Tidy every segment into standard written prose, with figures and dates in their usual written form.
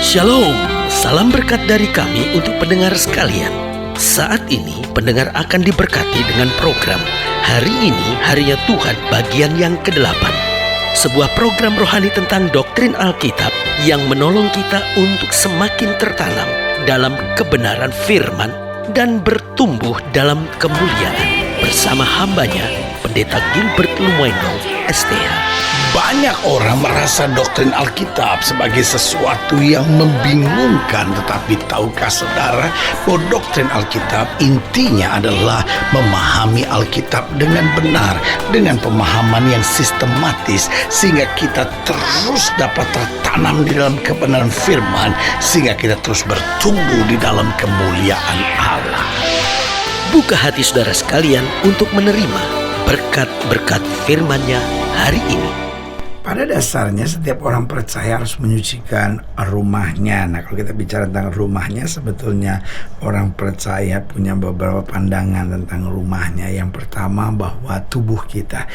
Shalom, salam berkat dari kami untuk pendengar sekalian. Saat ini pendengar akan diberkati dengan program Hari Ini Harinya Tuhan bagian yang ke-8. Sebuah program rohani tentang doktrin Alkitab yang menolong kita untuk semakin tertanam dalam kebenaran firman dan bertumbuh dalam kemuliaan bersama hambanya, Pendeta Gilbert Lumwendo, STH. Banyak orang merasa doktrin Alkitab sebagai sesuatu yang membingungkan. Tetapi tahukah saudara bahwa doktrin Alkitab intinya adalah memahami Alkitab dengan benar, dengan pemahaman yang sistematis, sehingga kita terus dapat tertanam di dalam kebenaran firman, sehingga kita terus bertumbuh di dalam kemuliaan Allah. Buka hati saudara sekalian untuk menerima berkat-berkat firman-Nya hari ini. Pada dasarnya setiap orang percaya harus menyucikan rumahnya. Nah, kalau kita bicara tentang rumahnya, sebetulnya orang percaya punya beberapa pandangan tentang rumahnya. Yang pertama, bahwa tubuh kita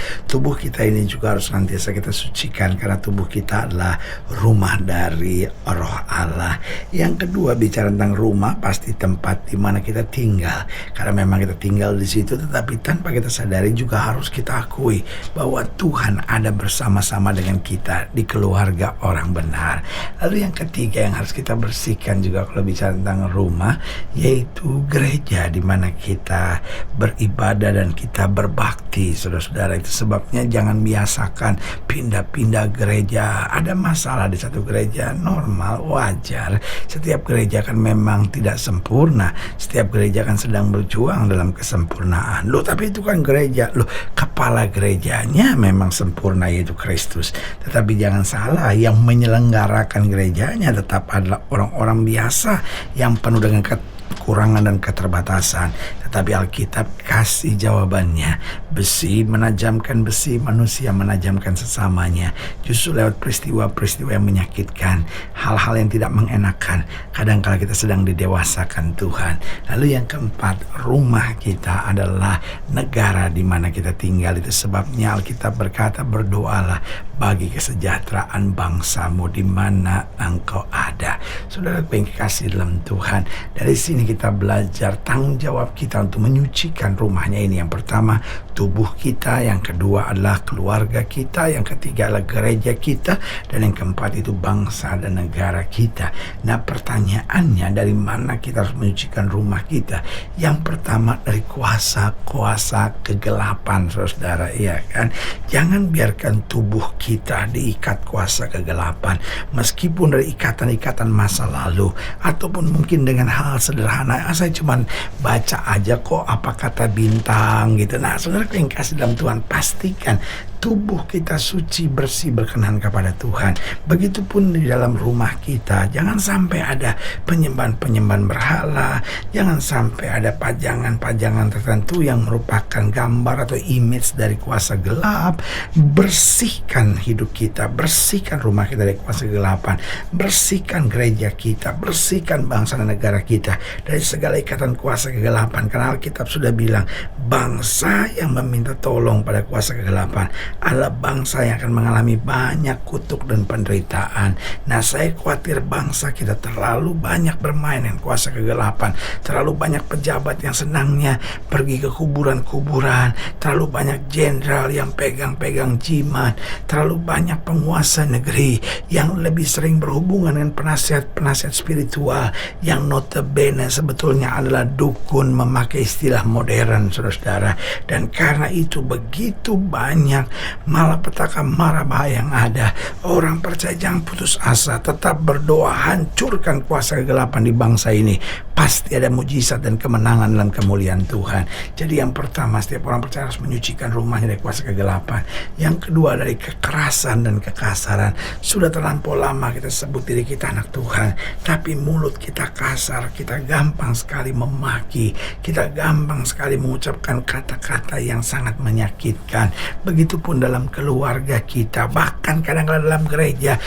ini juga harus senantiasa kita sucikan, karena tubuh kita adalah rumah dari Roh Allah. Yang kedua, bicara tentang rumah, pasti tempat di mana kita tinggal, karena memang kita tinggal di situ. Tetapi tanpa kita sadari juga harus kita akui bahwa Tuhan ada bersama-sama dengan kita di keluarga orang benar. Lalu yang ketiga yang harus kita bersihkan juga kalau bicara tentang rumah, yaitu gereja di mana kita beribadah dan kita berbakti. Saudara-saudara, itu sebabnya jangan biasakan pindah-pindah gereja. Ada masalah di satu gereja, normal, wajar. Setiap gereja kan memang tidak sempurna. Setiap gereja kan sedang berjuang dalam kesempurnaan. Loh, tapi itu kan gereja. Loh, kepala gerejanya memang sempurna, yaitu Kristus. Tetapi jangan salah, yang menyelenggarakan gerejanya tetap adalah orang-orang biasa yang penuh dengan kekurangan dan keterbatasan. Tetapi Alkitab kasih jawabannya. Besi menajamkan besi, manusia menajamkan sesamanya. Justru lewat peristiwa-peristiwa yang menyakitkan, hal-hal yang tidak mengenakan, kadang-kala kita sedang didewasakan Tuhan. Lalu yang keempat, rumah kita adalah negara di mana kita tinggal. Itu sebabnya Alkitab berkata, berdoalah bagi kesejahteraan bangsamu di mana engkau ada. Saudara yang kekasih dalam Tuhan, dari sini kita belajar tanggung jawab kita untuk menyucikan rumahnya ini. Yang pertama, tubuh kita. Yang kedua adalah keluarga kita. Yang ketiga adalah gereja kita. Dan yang keempat itu bangsa dan negara kita. Nah, pertanyaannya, dari mana kita harus menyucikan rumah kita? Yang pertama, dari kuasa-kuasa kegelapan, saudara, iya kan? Jangan biarkan tubuh kita diikat kuasa kegelapan, meskipun dari ikatan-ikatan masa lalu, ataupun mungkin dengan hal sederhana. Saya cuma baca aja kok apa kata bintang gitu. Nah, saudara yang kasih dalam Tuhan, pastikan tubuh kita suci, bersih, berkenan kepada Tuhan. Begitupun di dalam rumah kita. Jangan sampai ada penyembahan-penyembahan berhala. Jangan sampai ada pajangan-pajangan tertentu yang merupakan gambar atau image dari kuasa gelap. Bersihkan hidup kita, bersihkan rumah kita dari kuasa kegelapan, bersihkan gereja kita, bersihkan bangsa dan negara kita dari segala ikatan kuasa kegelapan. Karena Alkitab sudah bilang, bangsa yang meminta tolong pada kuasa kegelapan adalah bangsa yang akan mengalami banyak kutuk dan penderitaan. Nah, saya khawatir bangsa kita terlalu banyak bermain dengan kuasa kegelapan, terlalu banyak pejabat yang senangnya pergi ke kuburan-kuburan, terlalu banyak jenderal yang pegang-pegang jimat, terlalu banyak penguasa negeri yang lebih sering berhubungan dengan penasihat-penasihat spiritual yang notabene sebetulnya adalah dukun, memakai istilah modern, saudara-saudara. Dan karena itu begitu banyak malapetaka, mara bahaya yang ada. Orang percaya jangan putus asa, tetap berdoa, hancurkan kuasa kegelapan di bangsa ini. Pasti ada mujizat dan kemenangan dalam kemuliaan Tuhan. Jadi yang pertama, setiap orang percaya harus menyucikan rumahnya dari kuasa kegelapan. Yang kedua, dari kekerasan dan kekasaran. Sudah terlampau lama kita sebut diri kita anak Tuhan, tapi mulut kita kasar, kita gampang sekali memaki, kita gampang sekali mengucapkan kata-kata yang sangat menyakitkan. Begitupun pun dalam keluarga kita, bahkan kadang-kadang dalam gereja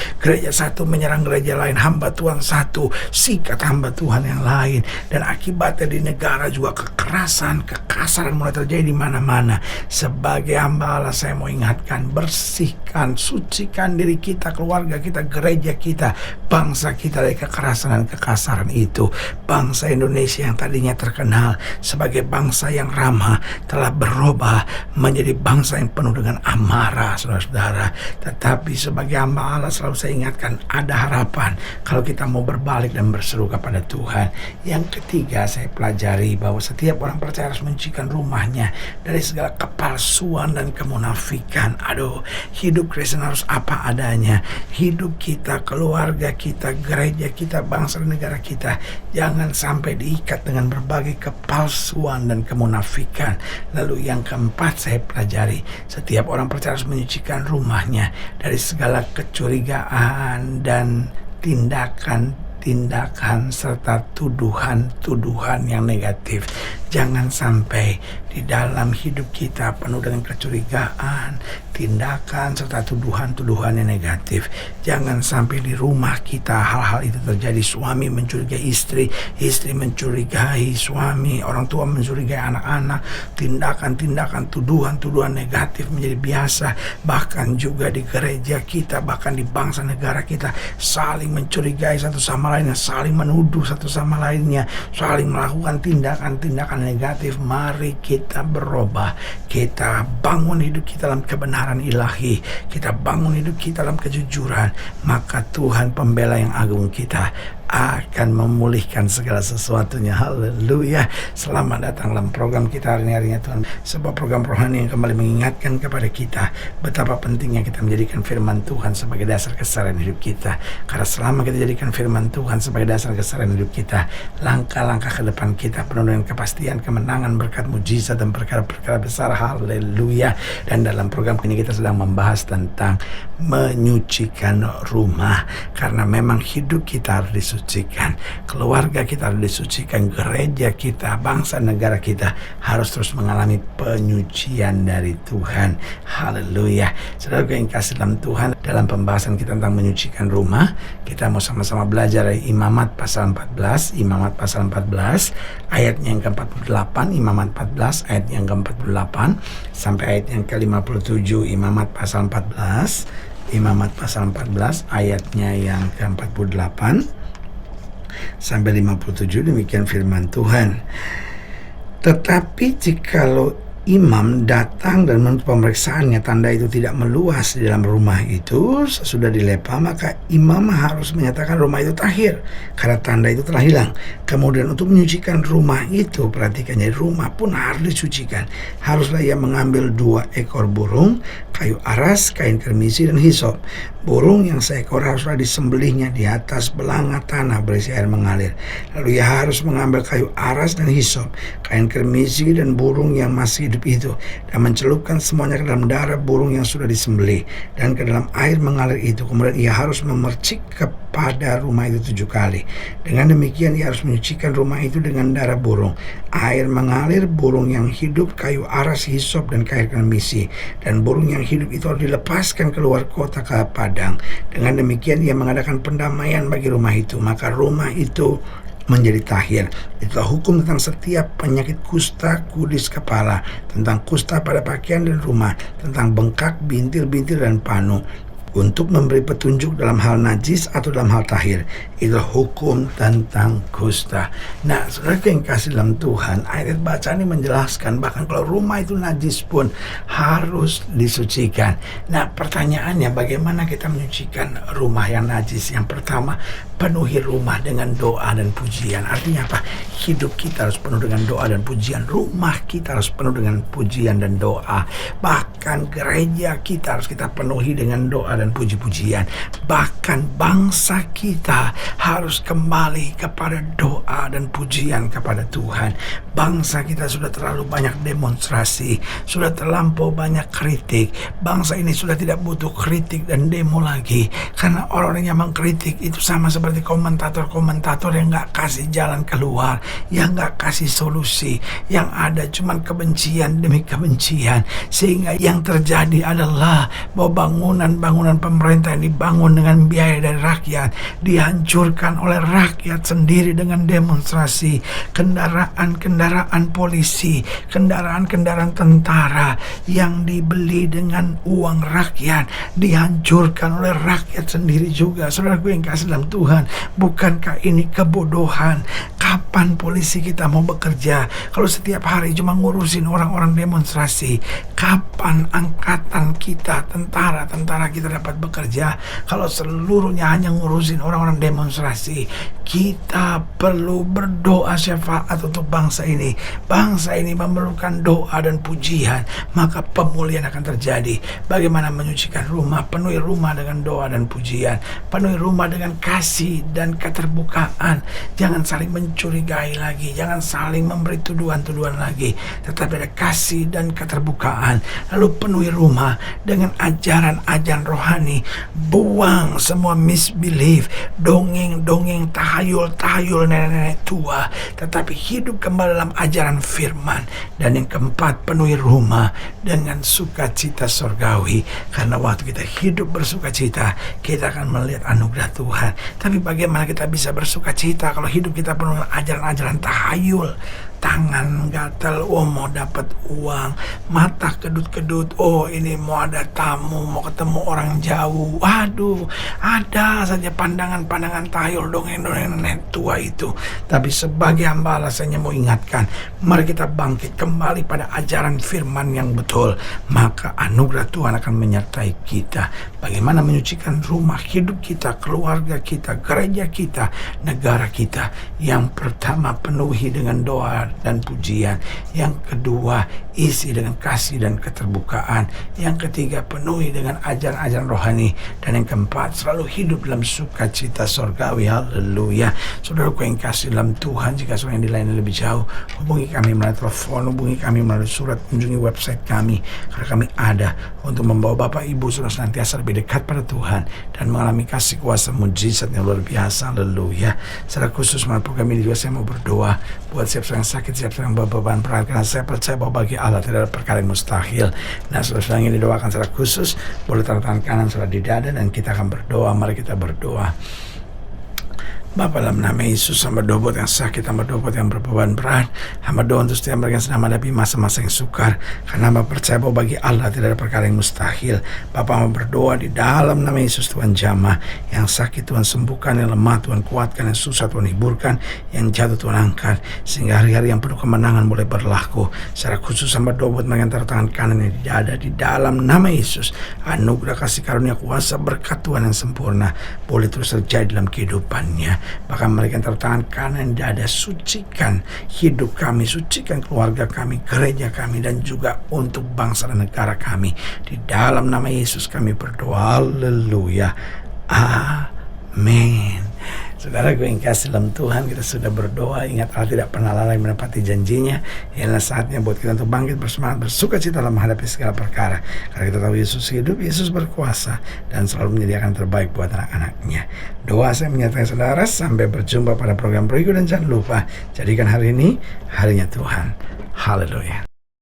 satu menyerang gereja lain, hamba Tuhan satu sikat hamba Tuhan yang lain, dan akibatnya di negara juga kekerasan, kekasaran mulai terjadi di mana-mana. Sebagai hamba Allah, saya mau ingatkan, bersihkan, sucikan diri kita, keluarga kita, gereja kita, bangsa kita dari kekerasan dan kekasaran itu. Bangsa Indonesia yang tadinya terkenal sebagai bangsa yang ramah telah berubah menjadi bangsa yang penuh dengan amarah, saudara-saudara. Tetapi sebagai hamba Allah selalu saya ingatkan, ada harapan kalau kita mau berbalik dan berseru kepada Tuhan. Yang ketiga, saya pelajari bahwa setiap orang percaya harus menyucikan rumahnya dari segala kepalsuan dan kemunafikan. Hidup Kristen harus apa adanya. Hidup kita, keluarga kita, gereja kita, bangsa dan negara kita jangan sampai diikat dengan berbagai kepalsuan dan kemunafikan. Lalu yang keempat, saya pelajari setiap orang percaya harus menyucikan rumahnya dari segala kecurigaan dan tindakan serta tuduhan yang negatif. Jangan sampai di dalam hidup kita penuh dengan kecurigaan, tindakan serta tuduhan yang negatif. Jangan sampai di rumah kita hal-hal itu terjadi. Suami mencurigai istri, istri mencurigai suami, orang tua mencurigai anak-anak. Tindakan tuduhan negatif menjadi biasa. Bahkan juga di gereja kita, bahkan di bangsa negara kita, saling mencurigai satu sama lainnya, saling menuduh satu sama lainnya, saling melakukan tindakan negatif. Mari kita berubah, kita bangun hidup kita dalam kebenaran ilahi, kita bangun hidup kita dalam kejujuran, maka Tuhan pembela yang agung kita akan memulihkan segala sesuatunya. Haleluya. Selamat datang dalam program kita hari ini, harinya Tuhan. Sebuah program rohani yang kembali mengingatkan kepada kita betapa pentingnya kita menjadikan firman Tuhan sebagai dasar keseharian hidup kita. Karena selama kita jadikan firman Tuhan sebagai dasar keseharian hidup kita, langkah-langkah ke depan kita penuh dengan kepastian, kemenangan, berkat mujizat dan perkara-perkara besar. Haleluya. Dan dalam program ini kita sedang membahas tentang menyucikan rumah, karena memang hidup kita harus disucikan, keluarga kita harus disucikan, gereja kita, bangsa negara kita harus terus mengalami penyucian dari Tuhan. Haleluya. Saudara yang kasih dalam Tuhan, dalam pembahasan kita tentang menyucikan rumah, kita mau sama-sama belajar dari Imamat pasal 14, Imamat pasal 14 ayatnya yang ke-48, Imamat 14 ayat yang ke-48 sampai ayat yang ke-57. Imamat pasal 14, Imamat pasal 14 ayatnya yang ke-48 sampai 57. Demikian firman Tuhan. Tetapi jikalau imam datang dan menurut pemeriksaannya tanda itu tidak meluas di dalam rumah itu sesudah dilepa, maka imam harus menyatakan rumah itu tahir karena tanda itu telah hilang. Kemudian untuk menyucikan rumah itu, perhatikannya, rumah pun harus disucikan. Haruslah ia mengambil 2 ekor burung, kayu aras, kain kermisi dan hisop. Burung yang seekor haruslah disembelihnya di atas belanga tanah berisi air mengalir. Lalu ia harus mengambil kayu aras dan hisop, kain kermisi dan burung yang masih hidup itu, dan mencelupkan semuanya ke dalam darah burung yang sudah disembelih dan ke dalam air mengalir itu. Kemudian ia harus memercik kepada rumah itu 7 kali. Dengan demikian ia harus menyucikan rumah itu dengan darah burung, air mengalir, burung yang hidup, kayu aras, hisop dan kain kermisi. Dan burung yang hidup itu harus dilepaskan keluar kota ke padang. Dengan demikian ia mengadakan pendamaian bagi rumah itu, maka rumah itu menjadi tahir. Itulah hukum tentang setiap penyakit kusta, kudis kepala, tentang kusta pada pakaian dan rumah, tentang bengkak, bintil-bintil dan panu, untuk memberi petunjuk dalam hal najis atau dalam hal tahir. Itulah hukum tentang kusta. Nah, saudara yang kasih dalam Tuhan, ayat bacaan ini menjelaskan bahkan kalau rumah itu najis pun harus disucikan. Nah, pertanyaannya bagaimana kita menyucikan rumah yang najis? Yang pertama, penuhi rumah dengan doa dan pujian. Artinya apa? Hidup kita harus penuh dengan doa dan pujian. Rumah kita harus penuh dengan pujian dan doa. Bahkan gereja kita harus kita penuhi dengan doa dan dan puji-pujian. Bahkan bangsa kita harus kembali kepada doa dan pujian kepada Tuhan. Bangsa kita sudah terlalu banyak demonstrasi, sudah terlampau banyak kritik. Bangsa ini sudah tidak butuh kritik dan demo lagi, karena orang-orang yang mengkritik itu sama seperti komentator-komentator yang gak kasih jalan keluar, yang gak kasih solusi, yang ada cuman kebencian demi kebencian. Sehingga yang terjadi adalah bahwa bangunan-bangunan pemerintah yang dibangun dengan biaya dari rakyat dihancurkan oleh rakyat sendiri dengan demonstrasi. Kendaraan-kendaraan polisi, kendaraan-kendaraan tentara yang dibeli dengan uang rakyat dihancurkan oleh rakyat sendiri juga. Saudaraku yang kasih dalam Tuhan, bukankah ini kebodohan? Kapan polisi kita mau bekerja kalau setiap hari cuma ngurusin orang-orang demonstrasi? Kapan angkatan kita, tentara kita dapat bekerja kalau seluruhnya hanya ngurusin orang-orang demonstrasi? Kita perlu berdoa syafaat untuk bangsa ini. Bangsa ini memerlukan doa dan pujian, maka pemulihan akan terjadi. Bagaimana menyucikan rumah? Penuhi rumah dengan doa dan pujian. Penuhi rumah dengan kasih dan keterbukaan. Jangan saling mencurigai lagi, jangan saling memberi tuduhan-tuduhan lagi, tetapi ada kasih dan keterbukaan. Lalu penuhi rumah dengan ajaran-ajaran rohani. Buang semua misbelief, dongeng-dongeng, tahayul-tahayul nenek-nenek tua, tetapi hidup kembali dalam ajaran firman. Dan yang keempat, penuhi rumah dengan sukacita sorgawi, karena waktu kita hidup bersukacita, kita akan melihat anugerah Tuhan. Tapi bagaimana kita bisa bersukacita kalau hidup kita penuh dengan ajaran-ajaran tahayul? Tangan gatal, oh mau dapat uang. Mata kedut-kedut, oh ini mau ada tamu, mau ketemu orang jauh. Waduh, ada saja pandangan-pandangan tahayul, dongeng-dongeng nenek tua itu. Tapi sebagai hamba Allah, saya mau ingatkan, mari kita bangkit kembali pada ajaran firman yang betul, maka anugerah Tuhan akan menyertai kita. Bagaimana menyucikan rumah, hidup kita, keluarga kita, gereja kita, negara kita? Yang pertama, penuhi dengan doa dan pujian. Yang kedua, isi dengan kasih dan keterbukaan. Yang ketiga, penuhi dengan ajaran-ajaran rohani. Dan yang keempat, selalu hidup dalam sukacita sorgawi. Haleluya. Saudaraku yang kasih dalam Tuhan, jika saudara yang dilayani lebih jauh, hubungi kami melalui telepon, hubungi kami melalui surat, kunjungi website kami, karena kami ada untuk membawa Bapak Ibu saudara senantiasa lebih dekat pada Tuhan dan mengalami kasih kuasa mujizat yang luar biasa. Haleluya. Secara khusus melalui program ini juga saya mau berdoa buat siapa yang sakit, siapa yang berbeban berat, karena saya percaya bahwa bagi Allah tidak ada perkara yang mustahil. Nah, saudara yang didoakan secara khusus, boleh taruh tangan kanan saudara di dada dan kita akan berdoa. Mari kita berdoa. Bapa, dalam nama Yesus, hamba doa buat yang sakit, hamba doa buat yang berbeban berat, hamba doa untuk setiap mereka yang sedang menghadapi masa-masa yang sukar, karena hamba percaya bahwa bagi Allah tidak ada perkara yang mustahil. Bapa, hamba berdoa di dalam nama Yesus, Tuhan jamah, yang sakit Tuhan sembuhkan, yang lemah Tuhan kuatkan, yang susah Tuhan hiburkan, yang jatuh Tuhan angkat, sehingga hari-hari yang penuh kemenangan boleh berlaku. Secara khusus hamba doa buat mereka yang taruh tangan kanan yang di dada, di dalam nama Yesus, anugerah kasih karunia kuasa berkat Tuhan yang sempurna boleh terus terjadi dalam kehidupannya. Bahkan mereka yang taruh tangan kanan dada, sucikan hidup kami, sucikan keluarga kami, gereja kami, dan juga untuk bangsa dan negara kami. Di dalam nama Yesus kami berdoa. Haleluya. Amin. Saudara gue yang kasih dalam Tuhan, kita sudah berdoa. Ingat, Allah tidak pernah lalai menepati janjinya. Inilah saatnya buat kita untuk bangkit bersemangat, bersuka cita dalam menghadapi segala perkara. Karena kita tahu Yesus hidup, Yesus berkuasa, dan selalu menyediakan terbaik buat anak-anaknya. Doa saya menyertai saudara. Sampai berjumpa pada program berikut, dan jangan lupa, jadikan hari ini harinya Tuhan. Haleluya.